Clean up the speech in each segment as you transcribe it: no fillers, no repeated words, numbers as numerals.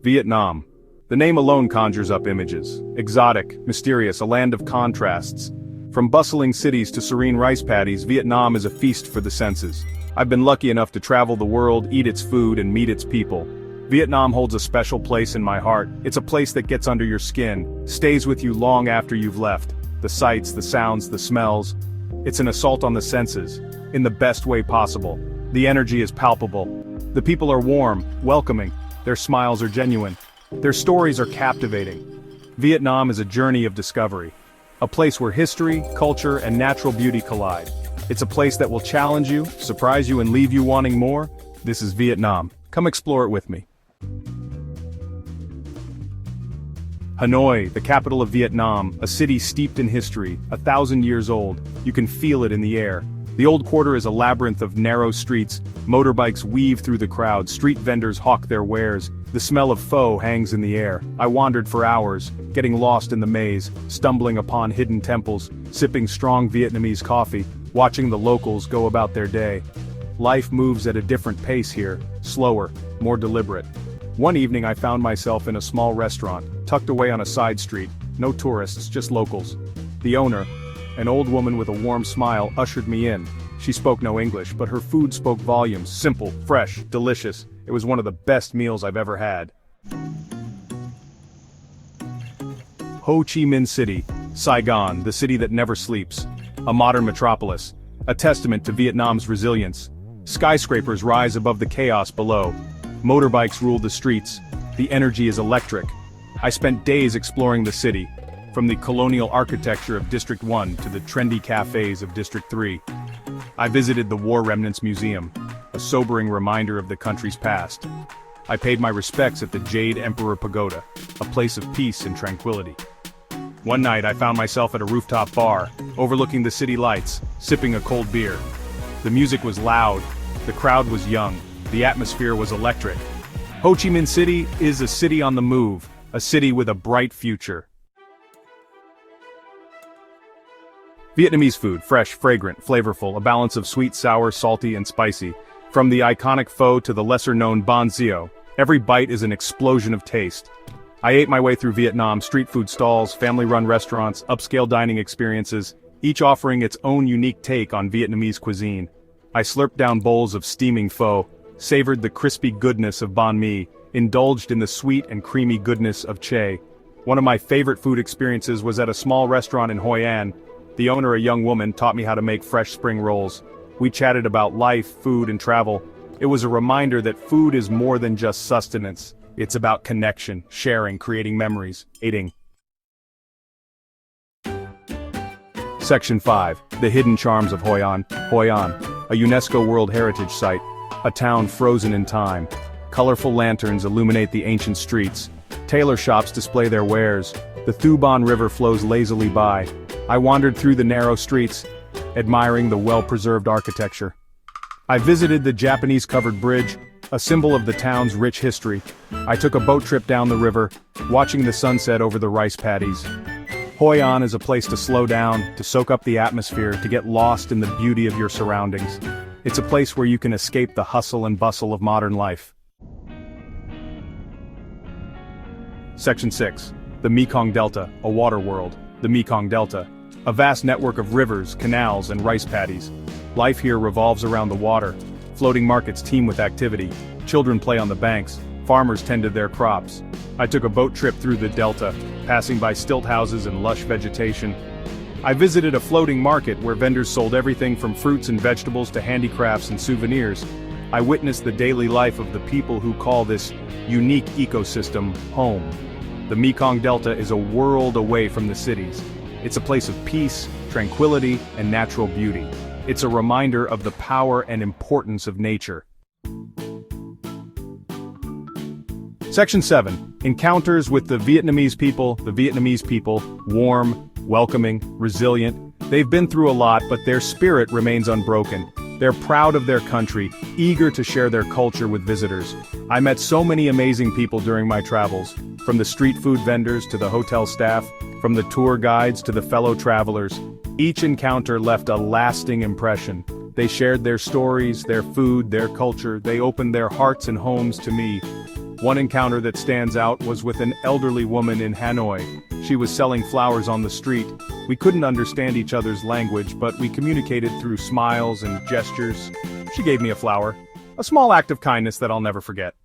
Vietnam. The name alone conjures up images. Exotic, mysterious, a land of contrasts. From bustling cities to serene rice paddies, Vietnam is a feast for the senses. I've been lucky enough to travel the world, eat its food, and meet its people. Vietnam holds a special place in my heart. It's a place that gets under your skin, stays with you long after you've left. The sights, the sounds, the smells. It's an assault on the senses, in the best way possible. The energy is palpable. The people are warm, welcoming. Their smiles are genuine. Their stories are captivating. Vietnam is a journey of discovery. A place where history, culture, and natural beauty collide. It's a place that will challenge you, surprise you, and leave you wanting more. This is Vietnam. Come explore it with me. Hanoi, the capital of Vietnam, a city steeped in history, 1,000 years old. You can feel it in the air. The old quarter is a labyrinth of narrow streets, motorbikes weave through the crowd, street vendors hawk their wares, the smell of pho hangs in the air. I wandered for hours, getting lost in the maze, stumbling upon hidden temples, sipping strong Vietnamese coffee, watching the locals go about their day. Life moves at a different pace here, slower, more deliberate. One evening I found myself in a small restaurant, tucked away on a side street, no tourists, just locals. The owner, an old woman with a warm smile, ushered me in. She spoke no English, but her food spoke volumes, simple, fresh, delicious. It was one of the best meals I've ever had. Ho Chi Minh City, Saigon, the city that never sleeps. A modern metropolis, a testament to Vietnam's resilience. Skyscrapers rise above the chaos below. Motorbikes rule the streets. The energy is electric. I spent days exploring the city, from the colonial architecture of District 1 to the trendy cafes of District 3. I visited the War Remnants Museum, a sobering reminder of the country's past. I paid my respects at the Jade Emperor Pagoda, a place of peace and tranquility. One night I found myself at a rooftop bar, overlooking the city lights, sipping a cold beer. The music was loud, the crowd was young, the atmosphere was electric. Ho Chi Minh City is a city on the move, a city with a bright future. Vietnamese food, fresh, fragrant, flavorful, a balance of sweet, sour, salty, and spicy. From the iconic pho to the lesser-known banh xio, every bite is an explosion of taste. I ate my way through Vietnam, street food stalls, family-run restaurants, upscale dining experiences, each offering its own unique take on Vietnamese cuisine. I slurped down bowls of steaming pho, savored the crispy goodness of banh mi, indulged in the sweet and creamy goodness of che. One of my favorite food experiences was at a small restaurant in Hoi An. The owner, a young woman, taught me how to make fresh spring rolls. We chatted about life, food, and travel. It was a reminder that food is more than just sustenance. It's about connection, sharing, creating memories, eating. Section 5. The Hidden Charms of Hoi An. Hoi An, a UNESCO World Heritage Site. A town frozen in time. Colorful lanterns illuminate the ancient streets. Tailor shops display their wares. The Thu Ban River flows lazily by. I wandered through the narrow streets, admiring the well-preserved architecture. I visited the Japanese-covered bridge, a symbol of the town's rich history. I took a boat trip down the river, watching the sunset over the rice paddies. Hoi An is a place to slow down, to soak up the atmosphere, to get lost in the beauty of your surroundings. It's a place where you can escape the hustle and bustle of modern life. Section 6. The Mekong Delta, a water world. The Mekong Delta. A vast network of rivers, canals, and rice paddies. Life here revolves around the water. Floating markets teem with activity. Children play on the banks. Farmers tend to their crops. I took a boat trip through the delta, passing by stilt houses and lush vegetation. I visited a floating market where vendors sold everything from fruits and vegetables to handicrafts and souvenirs. I witnessed the daily life of the people who call this unique ecosystem home. The Mekong Delta is a world away from the cities. It's a place of peace, tranquility, and natural beauty. It's a reminder of the power and importance of nature. Section 7. Encounters with the Vietnamese people. The Vietnamese people, warm, welcoming, resilient. They've been through a lot, but their spirit remains unbroken. They're proud of their country, eager to share their culture with visitors. I met so many amazing people during my travels, from the street food vendors to the hotel staff, from the tour guides to the fellow travelers. Each encounter left a lasting impression. They shared their stories, their food, their culture. They opened their hearts and homes to me. One encounter that stands out was with an elderly woman in Hanoi. She was selling flowers on the street. We couldn't understand each other's language, but we communicated through smiles and gestures. She gave me a flower. A small act of kindness that I'll never forget.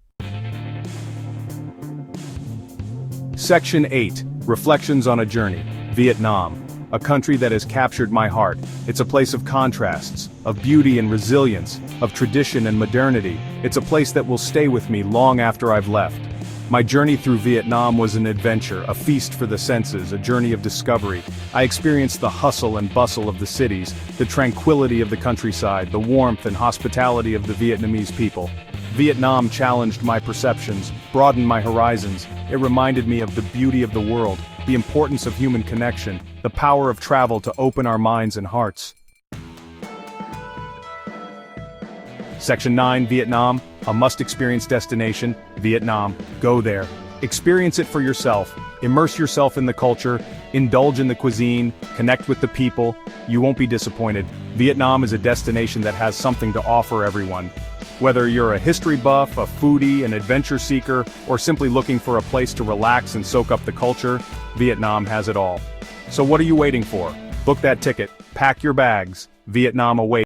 Section 8. Reflections on a Journey. Vietnam. A country that has captured my heart. It's a place of contrasts, of beauty and resilience, of tradition and modernity. It's a place that will stay with me long after I've left. My journey through Vietnam was an adventure, a feast for the senses, a journey of discovery. I experienced the hustle and bustle of the cities, the tranquility of the countryside, the warmth and hospitality of the Vietnamese people. Vietnam challenged my perceptions, broadened my horizons. It reminded me of the beauty of the world, the importance of human connection, the power of travel to open our minds and hearts. Section 9. Vietnam, a must-experience destination. Vietnam, go there. Experience it for yourself. Immerse yourself in the culture, indulge in the cuisine, connect with the people. You won't be disappointed. Vietnam is a destination that has something to offer everyone. Whether you're a history buff, a foodie, an adventure seeker, or simply looking for a place to relax and soak up the culture, Vietnam has it all. So what are you waiting for? Book that ticket, pack your bags. Vietnam awaits.